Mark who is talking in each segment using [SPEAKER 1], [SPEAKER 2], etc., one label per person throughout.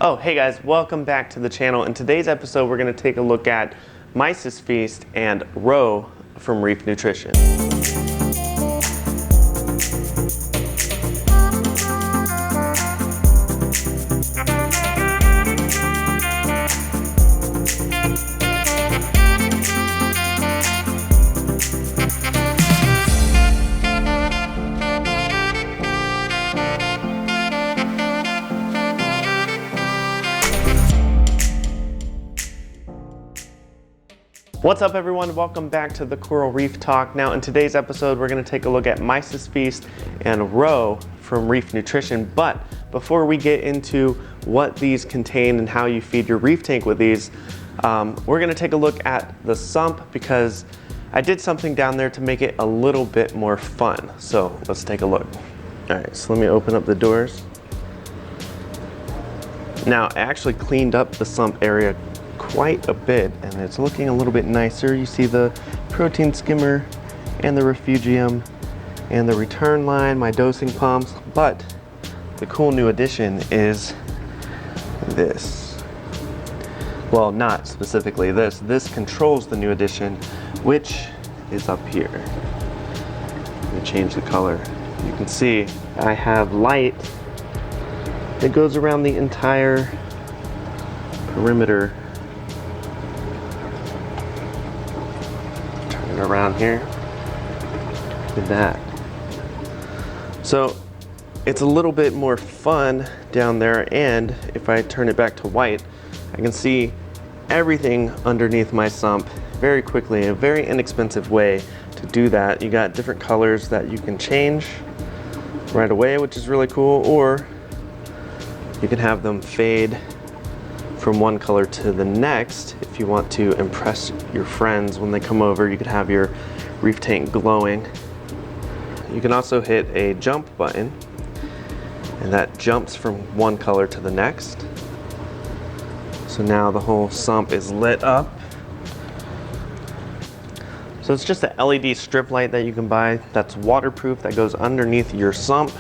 [SPEAKER 1] Oh, hey guys, welcome back to the channel. In today's episode, we're going to take a look at Mysis Feast and R.O.E from Reef Nutrition. What's up everyone, welcome back to the Coral Reef Talk. Now in today's episode, we're gonna take a look at Mysis Feast and R.O.E from Reef Nutrition. But before we get into what these contain and how you feed your reef tank with these, we're gonna take a look at the sump because I did something down there to make it a little bit more fun. So let's take a look. All right, so let me open up the doors. Now I actually cleaned up the sump area quite a bit and it's looking a little bit nicer. You see the protein skimmer and the refugium and the return line, my dosing pumps, but the cool new addition is this. Well, not specifically this. This controls the new addition, which is up here. Let me change the color. You can see I have light that goes around the entire perimeter. Around here with that. So it's a little bit more fun down there, and if I turn it back to white, I can see everything underneath my sump very quickly, a very inexpensive way to do that. You got different colors that you can change right away, which is really cool, or you can have them fade from one color to the next. If you want to impress your friends when they come over, you could have your reef tank glowing. You can also hit a jump button and that jumps from one color to the next. So now the whole sump is lit up. So it's just an LED strip light that you can buy that's waterproof, that goes underneath your sump,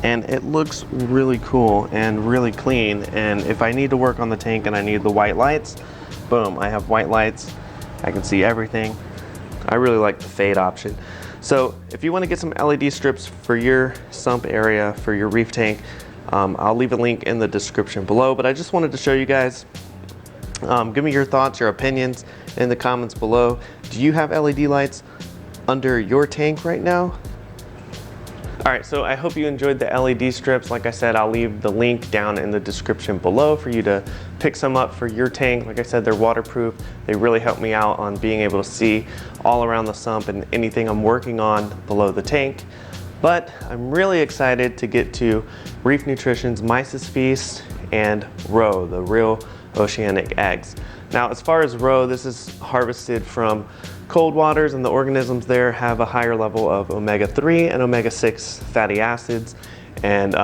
[SPEAKER 1] and it looks really cool and really clean. And if I need to work on the tank and I need the white lights, boom, I have white lights. I can see everything. I really like the fade option. So if you want to get some LED strips for your sump area, for your reef tank, I'll leave a link in the description below. But I just wanted to show you guys, give me your thoughts, your opinions in the comments below. Do you have LED lights under your tank right now? All right, so I hope you enjoyed the LED strips. Like I said, I'll leave the link down in the description below for you to pick some up for your tank. Like I said, they're waterproof. They really help me out on being able to see all around the sump and anything I'm working on below the tank. But I'm really excited to get to Reef Nutrition's Mysis Feast and R.O.E, the real oceanic eggs. Now, as far as R.O.E, this is harvested from cold waters, and the organisms there have a higher level of omega-3 and omega-6 fatty acids. And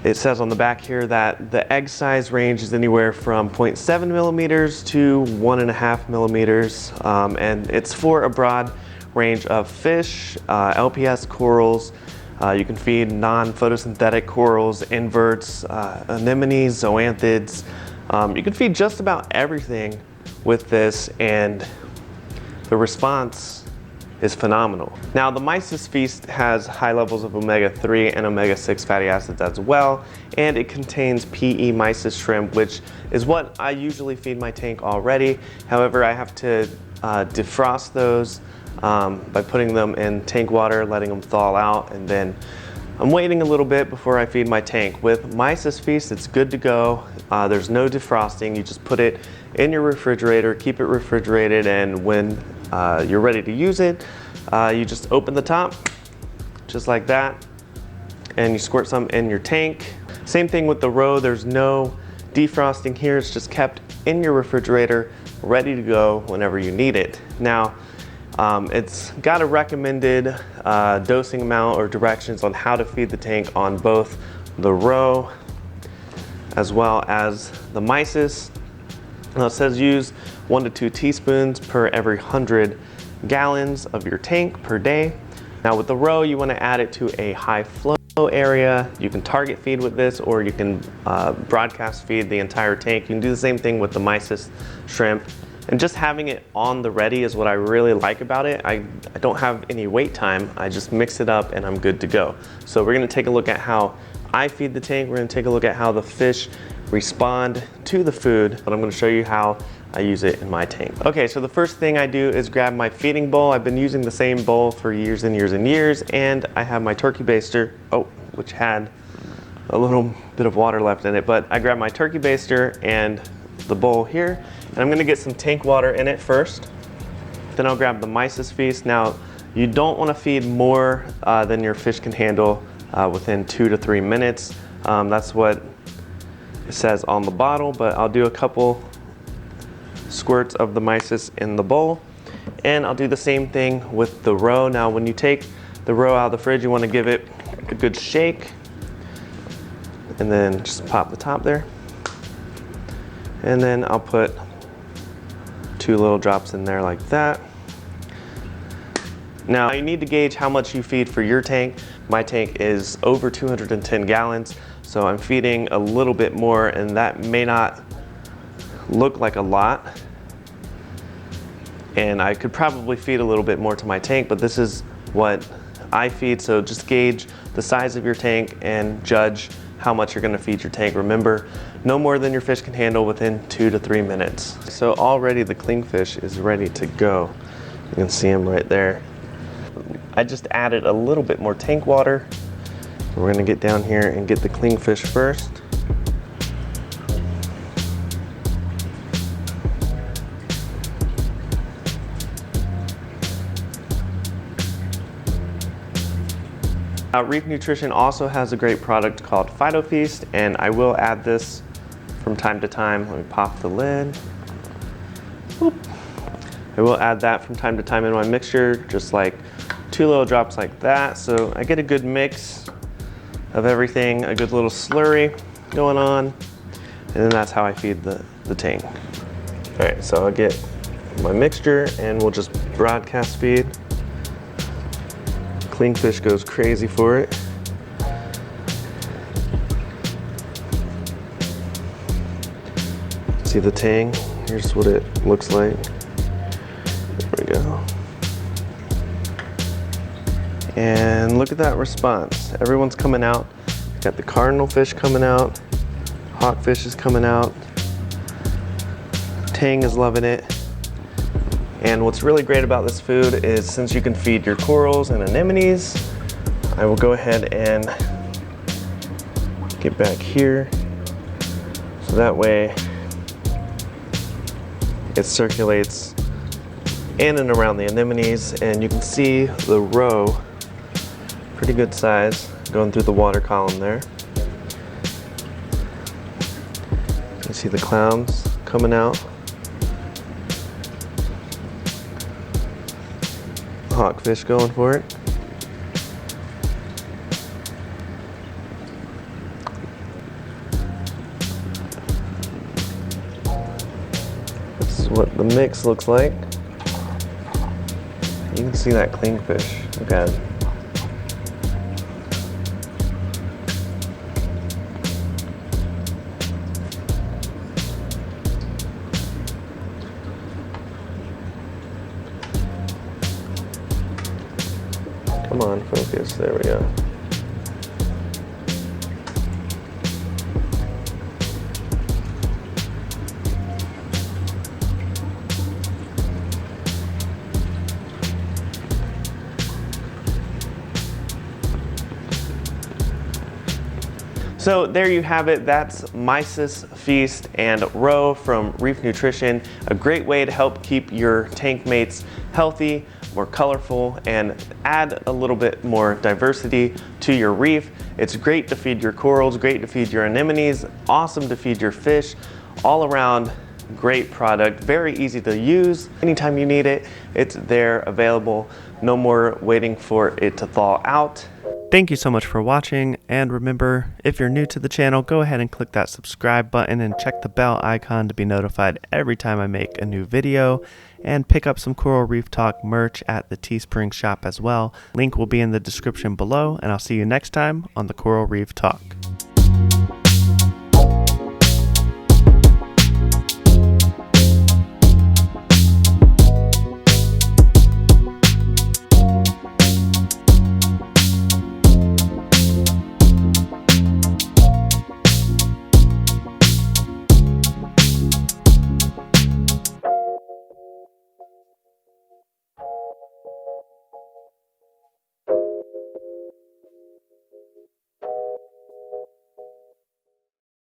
[SPEAKER 1] it says on the back here that the egg size range is anywhere from 0.7 millimeters to 1.5 millimeters. And it's for a broad range of fish, LPS corals. You can feed non-photosynthetic corals, inverts, anemones, zoanthids. You can feed just about everything with this, and the response is phenomenal. Now, the Mysis Feast has high levels of omega-3 and omega-6 fatty acids as well, and it contains PE mysis shrimp, which is what I usually feed my tank already. However, I have to defrost those by putting them in tank water, letting them thaw out, and then I'm waiting a little bit before I feed my tank. With Mysis Feast, it's good to go. There's no defrosting. You just put it in your refrigerator, keep it refrigerated, and when you're ready to use it, you just open the top, just like that, and you squirt some in your tank. Same thing with the R.O.E, there's no defrosting here. It's just kept in your refrigerator, ready to go whenever you need it. Now, it's got a recommended dosing amount or directions on how to feed the tank on both the R.O.E as well as the Mysis. Now it says use 1 to 2 teaspoons per every 100 gallons of your tank per day. Now with the R.O.E, you want to add it to a high flow area. You can target feed with this, or you can broadcast feed the entire tank. You can do the same thing with the Mysis shrimp. And just having it on the ready is what I really like about it. I don't have any wait time. I just mix it up and I'm good to go. So we're gonna take a look at how I feed the tank. We're gonna take a look at how the fish respond to the food, but I'm gonna show you how I use it in my tank. Okay, so the first thing I do is grab my feeding bowl. I've been using the same bowl for years and years and years, and I have my turkey baster, which had a little bit of water left in it, but I grab my turkey baster and the bowl here, and I'm gonna get some tank water in it first. Then I'll grab the Mysis Feast. Now, you don't wanna feed more than your fish can handle within 2 to 3 minutes. That's what it says on the bottle, but I'll do a couple squirts of the Mysis in the bowl, and I'll do the same thing with the R.O.E. Now, when you take the R.O.E. out of the fridge, you want to give it a good shake, and then just pop the top there, and then I'll put 2 little drops in there like that. Now, you need to gauge how much you feed for your tank. My tank is over 210 gallons, so I'm feeding a little bit more, and that may not look like a lot, and I could probably feed a little bit more to my tank, but this is what I feed. So just gauge the size of your tank and judge how much you're going to feed your tank. Remember, no more than your fish can handle within 2 to 3 minutes. So already the clingfish is ready to go. You can see him right there. I just added a little bit more tank water. We're going to get down here and get the clingfish first. Reef Nutrition also has a great product called Feast, and I will add this from time to time. Let me pop the lid. Whoop. I will add that from time to time in my mixture, just like 2 little drops like that. So I get a good mix of everything, a good little slurry going on, and then that's how I feed the tank. All right, so I'll get my mixture and we'll just broadcast feed. Clingfish goes crazy for it. See the tang? Here's what it looks like. There we go. And look at that response. Everyone's coming out. Got the cardinal fish coming out. Hawkfish is coming out. Tang is loving it. And what's really great about this food is, since you can feed your corals and anemones, I will go ahead and get back here. So that way it circulates in and around the anemones, and you can see the R.O.E., pretty good size, going through the water column there. You see the clowns coming out. Hawkfish going for it. This is what the mix looks like. You can see that clingfish. Look at it. Come on, focus. There we go. So there you have it. That's Mysis Feast and R.O.E. from Reef Nutrition. A great way to help keep your tank mates healthy, more colorful, and add a little bit more diversity to your reef. It's great to feed your corals, great to feed your anemones, awesome to feed your fish. All around great product, very easy to use. Anytime you need it, it's there, available. No more waiting for it to thaw out. Thank you so much for watching, and remember, if you're new to the channel, go ahead and click that subscribe button and check the bell icon to be notified every time I make a new video, and pick up some Coral Reef Talk merch at the Teespring shop as well. Link will be in the description below, and I'll see you next time on the Coral Reef Talk.